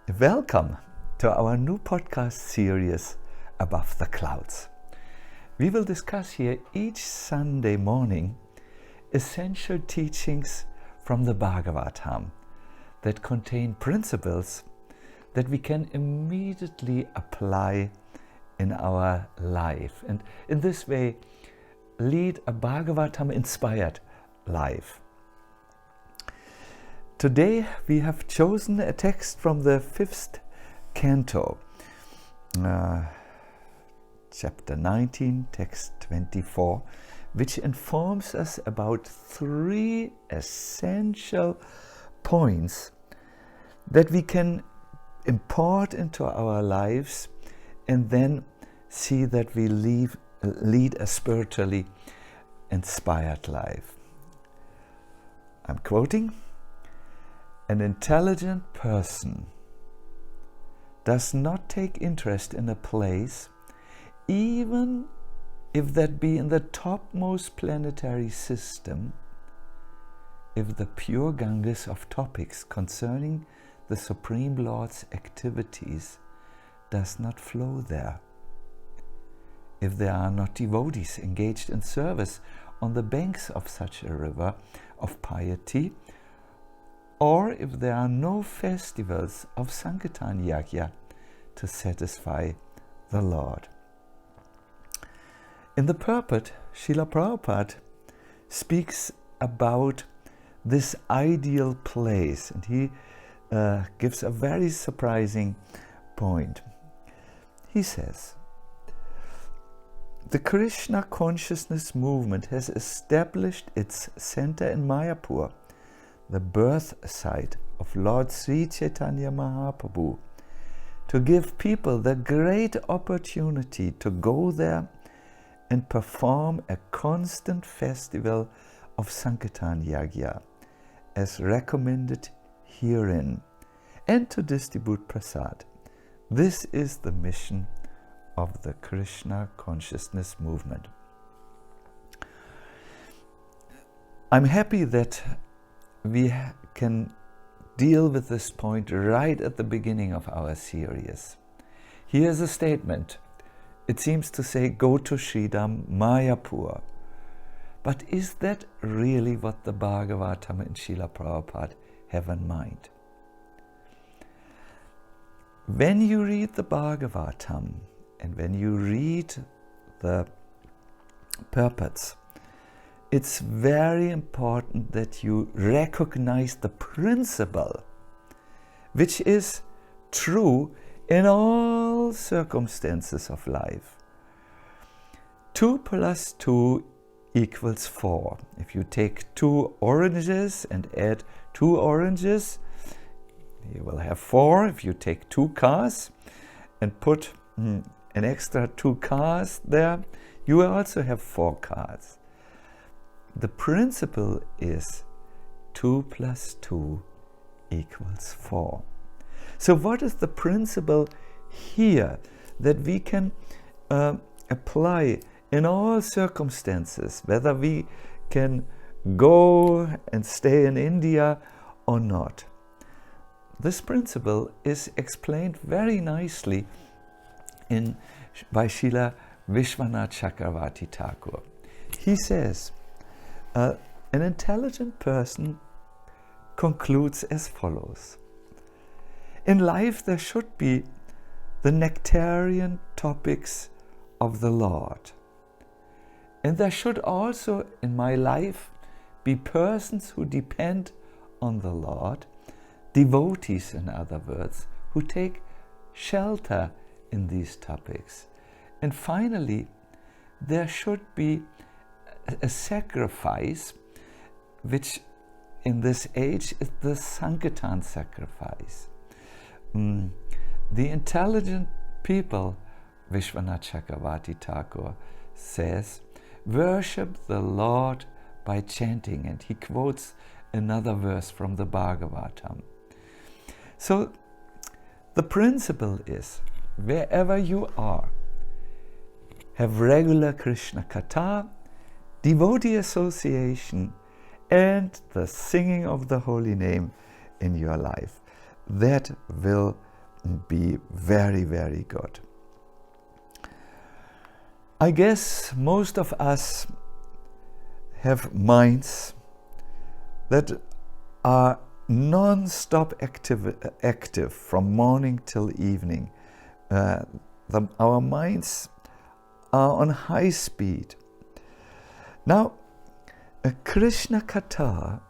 Welcome to our new podcast series, Above the Clouds. We will discuss here each Sunday morning essential teachings from the Bhagavatam that contain principles that we can immediately apply in our life, and in this way lead a Bhagavatam-inspired life. Today we have chosen a text from the 5th canto, chapter 19, text 24, which informs us about 3 essential points that we can import into our lives and then see that we lead a spiritually inspired life. I'm quoting, "An intelligent person does not take interest in a place, even if that be in the topmost planetary system, if the pure Ganges of topics concerning the Supreme Lord's activities does not flow there, if there are not devotees engaged in service on the banks of such a river of piety, or if there are no festivals of saṅkīrtana-yajña to satisfy the Lord." In the purport, Srila Prabhupada speaks about this ideal place, and he gives a very surprising point. He says, "The Krishna consciousness movement has established its center in Mayapur, the birth site of Lord Sri Chaitanya Mahaprabhu, to give people the great opportunity to go there and perform a constant festival of saṅkīrtana-yajña as recommended herein, and to distribute prasad. This is the mission of the Krishna consciousness movement." I'm happy that we can deal with this point right at the beginning of our series. Here's a statement. It seems to say, "Go to Sridham, Mayapur." But is that really what the Bhagavatam and Srila Prabhupada have in mind? When you read the Bhagavatam and when you read the purports, it's very important that you recognize the principle, which is true in all circumstances of life. 2 plus 2 equals 4. If you take 2 oranges and add 2 oranges, you will have 4. If you take 2 cars and put an extra 2 cars there, you will also have 4 cars. The principle is 2 plus 2 equals 4. So what is the principle here that we can apply in all circumstances, whether we can go and stay in India or not? This principle is explained very nicely by Srila Vishwanath Chakravarti Thakur. He says, an intelligent person concludes as follows: in life there should be the nectarian topics of the Lord, and there should also in my life be persons who depend on the Lord, devotees in other words, who take shelter in these topics. And finally, there should be a sacrifice, which in this age is the saṅkīrtana sacrifice. The intelligent people, Vishwanath Chakravarti Thakur says, worship the Lord by chanting, and he quotes another verse from the Bhagavatam. So the principle is, wherever you are, have regular Krishna Katha, devotee association, and the singing of the holy name in your life. That will be very, very good. I guess most of us have minds that are non-stop active from morning till evening. Our minds are on high speed. Now, a Krishna Katha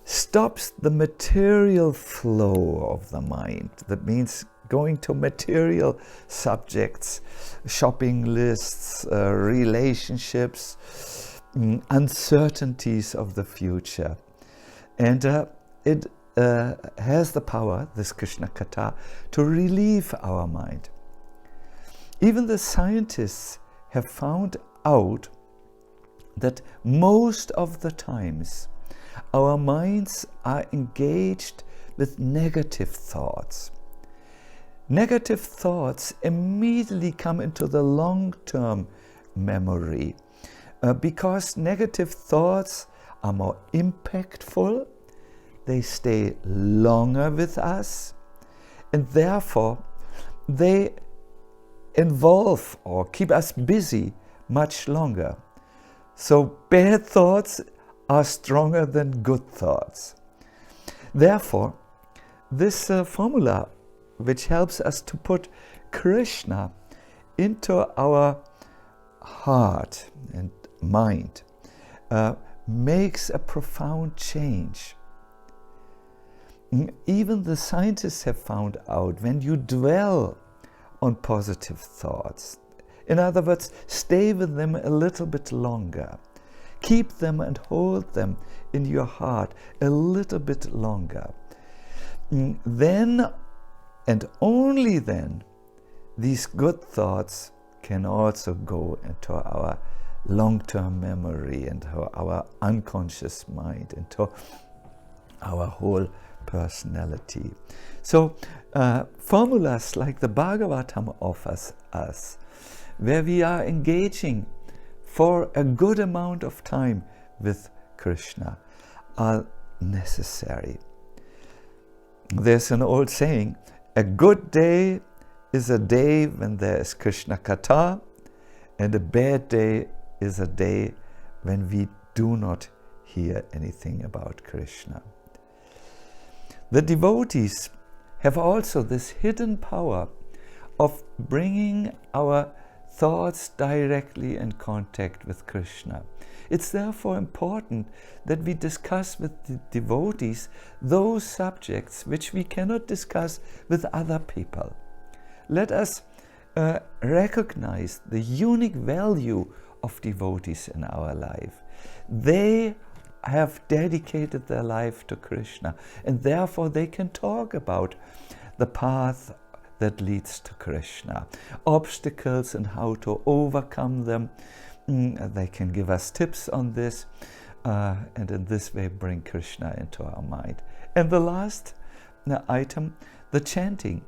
stops the material flow of the mind. That means going to material subjects, shopping lists, relationships, uncertainties of the future. And it has the power, this Krishna Katha, to relieve our mind. Even the scientists have found out that most of the times our minds are engaged with negative thoughts. Negative thoughts immediately come into the long-term memory because negative thoughts are more impactful, they stay longer with us, and therefore they involve or keep us busy much longer. So bad thoughts are stronger than good thoughts. Therefore, this formula, which helps us to put Krishna into our heart and mind, makes a profound change. Even the scientists have found out when you dwell on positive thoughts, in other words, stay with them a little bit longer, keep them and hold them in your heart a little bit longer, then and only then these good thoughts can also go into our long-term memory, into our unconscious mind, into our whole personality. So formulas like the Bhagavatam offers us, where we are engaging for a good amount of time with Krishna, are necessary. There's an old saying, a good day is a day when there is Krishna Katha, and a bad day is a day when we do not hear anything about Krishna. The devotees have also this hidden power of bringing our thoughts directly in contact with Krishna. It's therefore important that we discuss with the devotees those subjects which we cannot discuss with other people. Let us recognize the unique value of devotees in our life. They have dedicated their life to Krishna, and therefore they can talk about the path that leads to Krishna, obstacles and how to overcome them. They can give us tips on this, and in this way bring Krishna into our mind. And the last item, the chanting.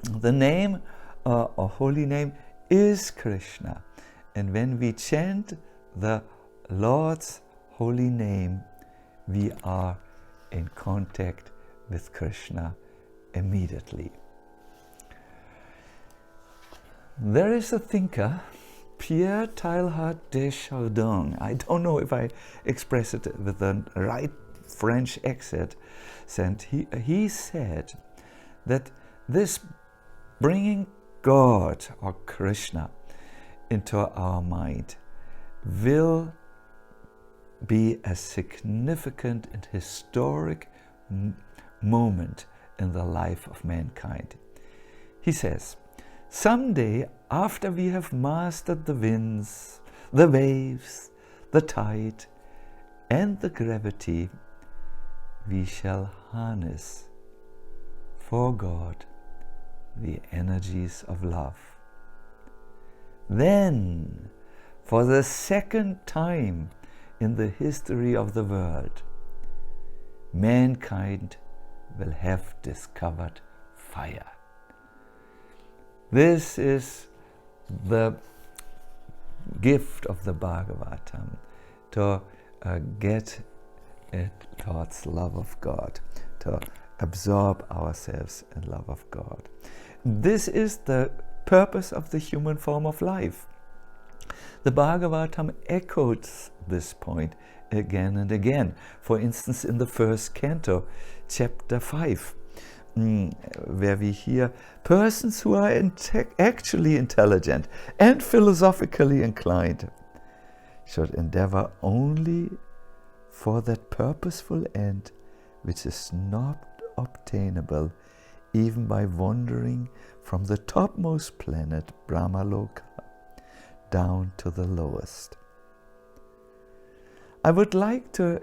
The name or holy name is Krishna, and when we chant the Lord's holy name, we are in contact with Krishna immediately. There is a thinker, Pierre de Chaldong. I don't know if I express it with the right French accent. He said that this bringing God or Krishna into our mind will be a significant and historic moment in the life of mankind. He says, someday after we have mastered the winds, the waves, the tide and the gravity, we shall harness for God the energies of love. Then, for the second time in the history of the world, mankind will have discovered fire. This is the gift of the Bhagavatam, to get towards love of God, to absorb ourselves in love of God. This is the purpose of the human form of life. The Bhagavatam echoes this point again and again. For instance, in the first canto, chapter 5, where we hear persons who are actually intelligent and philosophically inclined should endeavor only for that purposeful end which is not obtainable even by wandering from the topmost planet, Brahmaloka, down to the lowest. I would like to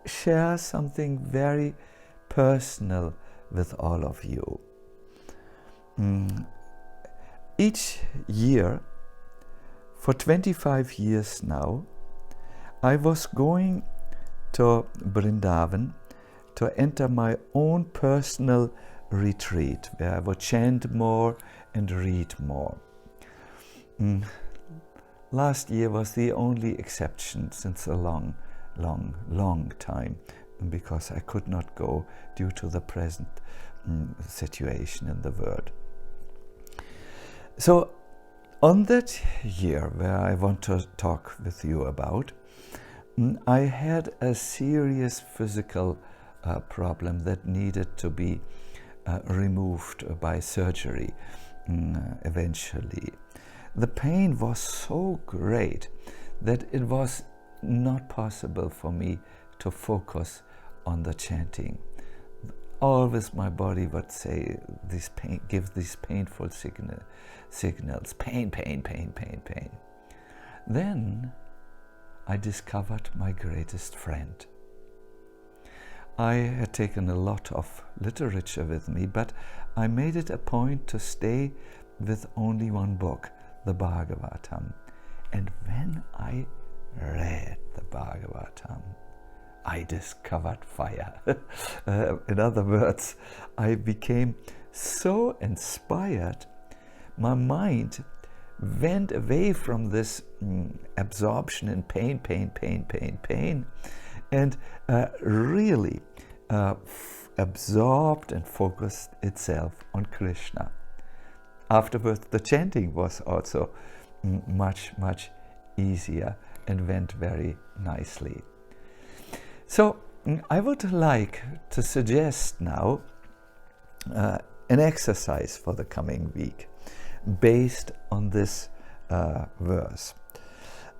share something very personal with all of you. Each year, for 25 years now, I was going to Vrindavan to enter my own personal retreat, where I would chant more and read more. Last year was the only exception since a long time, because I could not go due to the present situation in the world. So on that year, where I want to talk with you about, I had a serious physical problem that needed to be removed by surgery eventually. The pain was so great that it was not possible for me to focus on the chanting. Always my body would say this pain, give these painful signals, pain, pain, pain, pain, pain. Then I discovered my greatest friend. I had taken a lot of literature with me, but I made it a point to stay with only one book, the Bhagavatam. And when I read the Bhagavatam, I discovered fire. In other words, I became so inspired, my mind went away from this absorption in pain, pain, pain, pain, pain, and really absorbed and focused itself on Krishna. Afterwards, the chanting was also much, much easier and went very nicely. So I would like to suggest now an exercise for the coming week based on this verse.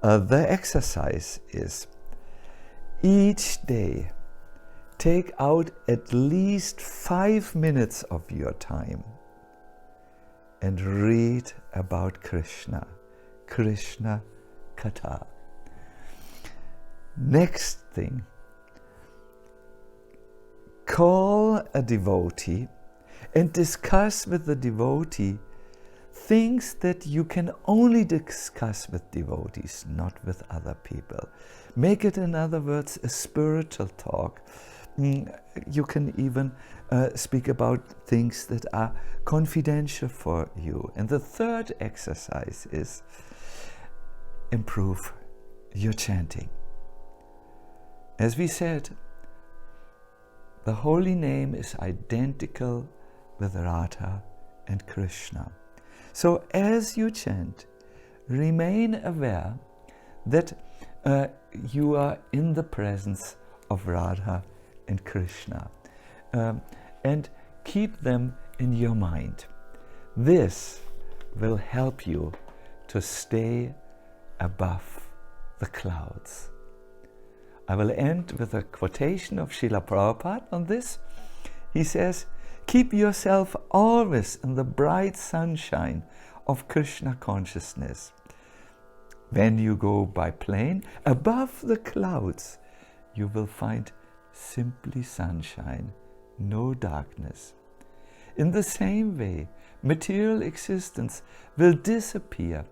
The exercise is each day take out at least 5 minutes of your time and read about Krishna, Krishna-kathā. Next thing, call a devotee and discuss with the devotee things that you can only discuss with devotees, not with other people. Make it, in other words, a spiritual talk. You can even speak about things that are confidential for you. And the third exercise is improve your chanting. As we said, the holy name is identical with Radha and Krishna. So as you chant, remain aware that you are in the presence of Radha and Krishna, and keep them in your mind. This will help you to stay above the clouds. I will end with a quotation of Srila Prabhupada on this. He says, "Keep yourself always in the bright sunshine of Krishna consciousness. When you go by plane, above the clouds, you will find simply sunshine, no darkness. In the same way, material existence will disappear.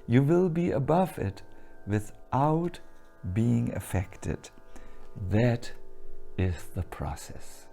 You will be above it without being affected. That is the process."